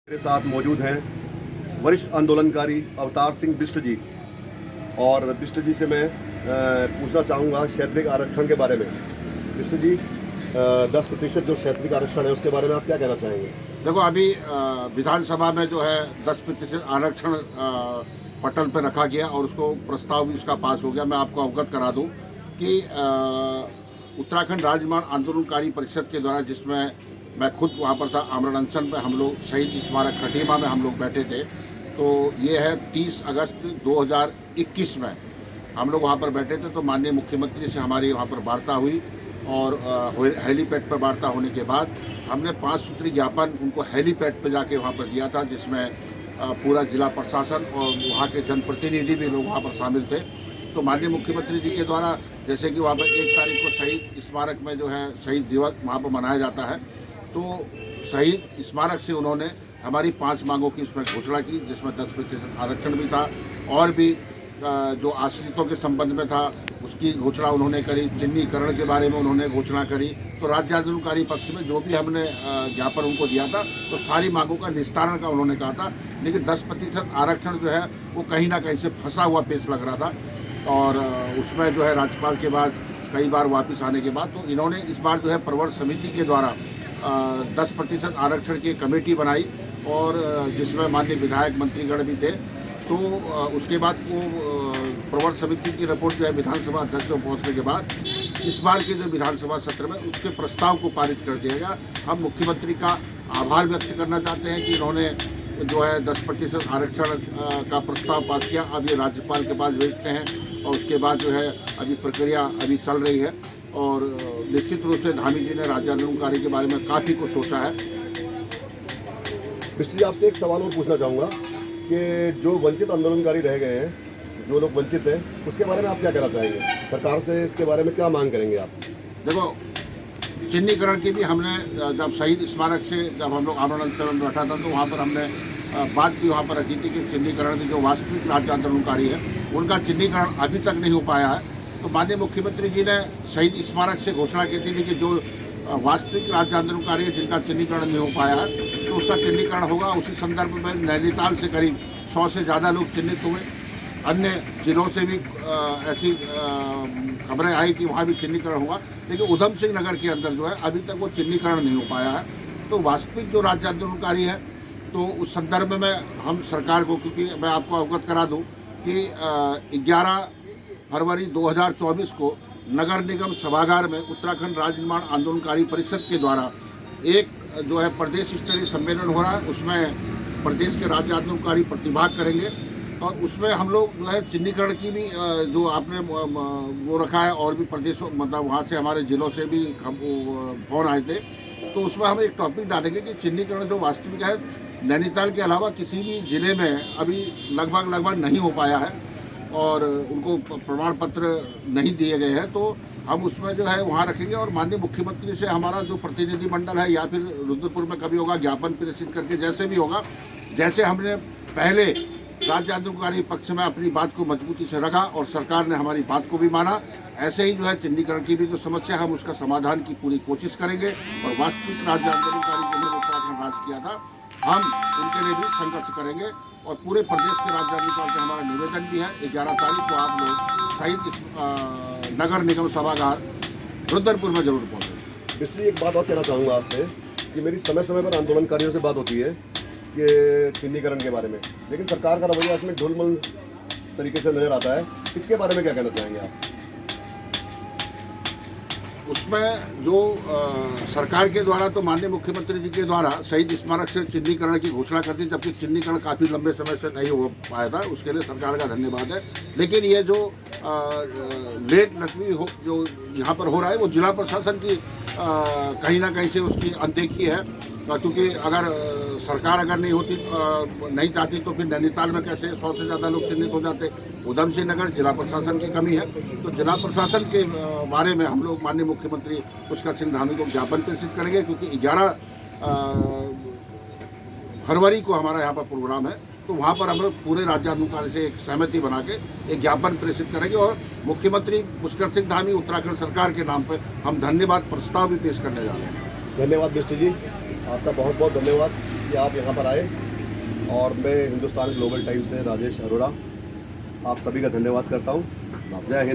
मेरे साथ मौजूद हैं वरिष्ठ आंदोलनकारी अवतार सिंह बिष्ट जी। और बिष्ट जी से मैं पूछना चाहूँगा क्षेत्रीय आरक्षण के बारे में। बिष्ट जी, 10% जो क्षेत्रीय आरक्षण है उसके बारे में आप क्या कहना चाहेंगे? देखो, अभी विधानसभा में जो है 10% आरक्षण पटल पर रखा गया और उसको प्रस्ताव भी उसका पास हो गया। मैं आपको अवगत करा दूं कि उत्तराखंड राज्य निर्माण आंदोलनकारी परिषद के द्वारा, जिसमें मैं खुद वहाँ पर था, आमरण अनशन पे हम लोग शहीद स्मारक खटीमा में हम लोग बैठे थे। तो ये है 30 अगस्त 2021 में हम लोग वहाँ पर बैठे थे। तो माननीय मुख्यमंत्री से हमारी वहाँ पर वार्ता हुई और हेलीपैड पर वार्ता होने के बाद हमने 5 सूत्री ज्ञापन उनको हेलीपैड पर जाके वहाँ पर दिया था, जिसमें पूरा जिला प्रशासन और वहाँ के जनप्रतिनिधि भी लोग वहाँ पर शामिल थे। तो माननीय मुख्यमंत्री जी के द्वारा, जैसे कि वहाँ पर 1 तारीख को शहीद स्मारक में जो है शहीद दिवस वहाँ पर मनाया जाता है, तो शहीद स्मारक से उन्होंने हमारी 5 मांगों की उसमें घोषणा की, जिसमें 10% आरक्षण भी था और भी जो आश्रितों के संबंध में था उसकी घोषणा उन्होंने करी। चिन्हीकरण के बारे में उन्होंने घोषणा करी। तो राज्य आंदोलनकारी पक्ष में जो भी हमने ज्ञापन उनको दिया था, तो सारी मांगों का निस्तारण का उन्होंने कहा था। लेकिन 10% आरक्षण जो है वो कहीं ना कहीं से फंसा हुआ पेश लग रहा था और उसमें जो है राज्यपाल के बाद कई बार वापस आने के बाद तो इन्होंने इस बार जो है प्रवर समिति के द्वारा 10% आरक्षण की कमेटी बनाई और जिसमें माननीय विधायक मंत्रीगण भी थे। तो उसके बाद वो प्रवर समिति की रिपोर्ट जो है विधानसभा अध्यक्ष को पहुँचने के बाद इस बार के जो विधानसभा सत्र में उसके प्रस्ताव को पारित कर दिया गया। हम मुख्यमंत्री का आभार व्यक्त करना चाहते हैं कि इन्होंने जो है 10% आरक्षण का प्रस्ताव पास किया। अब ये राज्यपाल के पास भेजते हैं और उसके बाद जो है अभी प्रक्रिया अभी चल रही है और निश्चित रूप से धामी जी ने राज्य आंदोलनकारी के बारे में काफ़ी कुछ सोचा है। बिष्ट जी, आपसे एक सवाल और पूछना चाहूँगा कि जो वंचित आंदोलनकारी रह गए हैं, जो लोग वंचित हैं, उसके बारे में आप क्या कहना चाहेंगे? सरकार से इसके बारे में क्या मांग करेंगे आप? देखो, चिन्हीकरण की भी हमने जब शहीद स्मारक से जब हम लोग आमरण अनशन में बैठा था तो वहाँ पर हमने बात भी वहाँ पर रखी थी कि चिन्हीकरण की जो वास्तविक राज्य आंदोलनकारी है उनका चिन्हीकरण अभी तक नहीं हो पाया है। तो माननीय मुख्यमंत्री जी ने शहीद स्मारक से घोषणा की थी कि जो वास्तविक राज्य आंदोलनकारी है जिनका चिन्हीकरण नहीं हो पाया है तो उसका चिन्हीकरण होगा। उसी संदर्भ में नैनीताल से करीब 100 से ज़्यादा लोग चिन्हित हुए। अन्य जिलों से भी ऐसी खबरें आई कि वहाँ भी चिन्हीकरण हुआ, लेकिन उधम सिंह नगर के अंदर जो है अभी तक वो चिन्हीकरण नहीं हो पाया है। तो वास्तविक जो राज्य आंदोलनकारी है तो उस संदर्भ में हम सरकार को, क्योंकि मैं आपको अवगत करा दूँ कि 11 फरवरी 2024 को नगर निगम सभागार में उत्तराखंड राज्य निर्माण आंदोलनकारी परिषद के द्वारा एक जो है प्रदेश स्तरीय सम्मेलन हो रहा है। उसमें प्रदेश के राज्य आंदोलनकारी प्रतिभाग करेंगे और उसमें हम लोग जो है चिन्हीकरण की भी जो आपने वो रखा है और भी प्रदेशों, मतलब वहाँ से हमारे ज़िलों से भी फोन आए थे। तो उसमें हम एक टॉपिक डालेंगे कि चिन्हीकरण जो वास्तविक है नैनीताल के अलावा किसी भी ज़िले में अभी लगभग नहीं हो पाया है और उनको प्रमाण पत्र नहीं दिए गए हैं। तो हम उसमें जो है वहाँ रखेंगे और माननीय मुख्यमंत्री से हमारा जो प्रतिनिधि मंडल है या फिर रुद्रपुर में कभी होगा ज्ञापन प्रेषित करके, जैसे भी होगा, जैसे हमने पहले राज्य आंदोलनकारी पक्ष में अपनी बात को मजबूती से रखा और सरकार ने हमारी बात को भी माना, ऐसे ही जो है चिन्हीकरण की भी जो समस्या है हम उसका समाधान की पूरी कोशिश करेंगे। और वास्तविक राज्य आंदोलनकारी जिन्होंने उत्तराखंड राज किया था हम उनके लिए भी संघर्ष करेंगे और पूरे प्रदेश के राज्य आंदोलन से हमारा निवेदन भी है 11 तारीख को आप लोग शहीद नगर निगम सभागार रुद्रपुर में जरूर पहुँचें। बिष्ट जी, एक बात और कहना चाहूँगा आपसे कि मेरी समय समय पर आंदोलनकारियों से बात होती है कि चिन्हीकरण के बारे में, लेकिन सरकार का रवैया इसमें ढोलमल तरीके से नजर आता है। इसके बारे में क्या कहना चाहेंगे आप? उसमें जो सरकार के द्वारा, तो माननीय मुख्यमंत्री जी के द्वारा शहीद स्मारक से चिन्हीकरण की घोषणा कर दी, जबकि चिन्हीकरण काफ़ी लंबे समय से नहीं हो पाया था। उसके लिए सरकार का धन्यवाद है। लेकिन ये जो लेट लक्ष्मी हो जो यहाँ पर हो रहा है वो जिला प्रशासन की कहीं ना कहीं से उसकी अनदेखी है, क्योंकि अगर सरकार अगर नहीं चाहती तो फिर नैनीताल में कैसे 100 से ज़्यादा लोग चिन्हित हो जाते। उधम सिंह नगर जिला प्रशासन की कमी है। तो जिला प्रशासन के बारे में हम लोग माननीय मुख्यमंत्री पुष्कर सिंह धामी को ज्ञापन प्रेषित करेंगे, क्योंकि 11 फरवरी को हमारा यहाँ पर प्रोग्राम है। तो वहाँ पर हम लोग पूरे राज्य आंदोलन से एक सहमति बना के एक ज्ञापन प्रेषित करेंगे और मुख्यमंत्री पुष्कर सिंह धामी उत्तराखंड सरकार के नाम पर हम धन्यवाद प्रस्ताव भी पेश करने जा रहे हैं। धन्यवाद बिष्ट जी, आपका बहुत बहुत धन्यवाद। कि आप यहाँ पर आए। और मैं हिंदुस्तान ग्लोबल टाइम्स से राजेश अरोड़ा आप सभी का धन्यवाद करता हूँ। जय हिंद,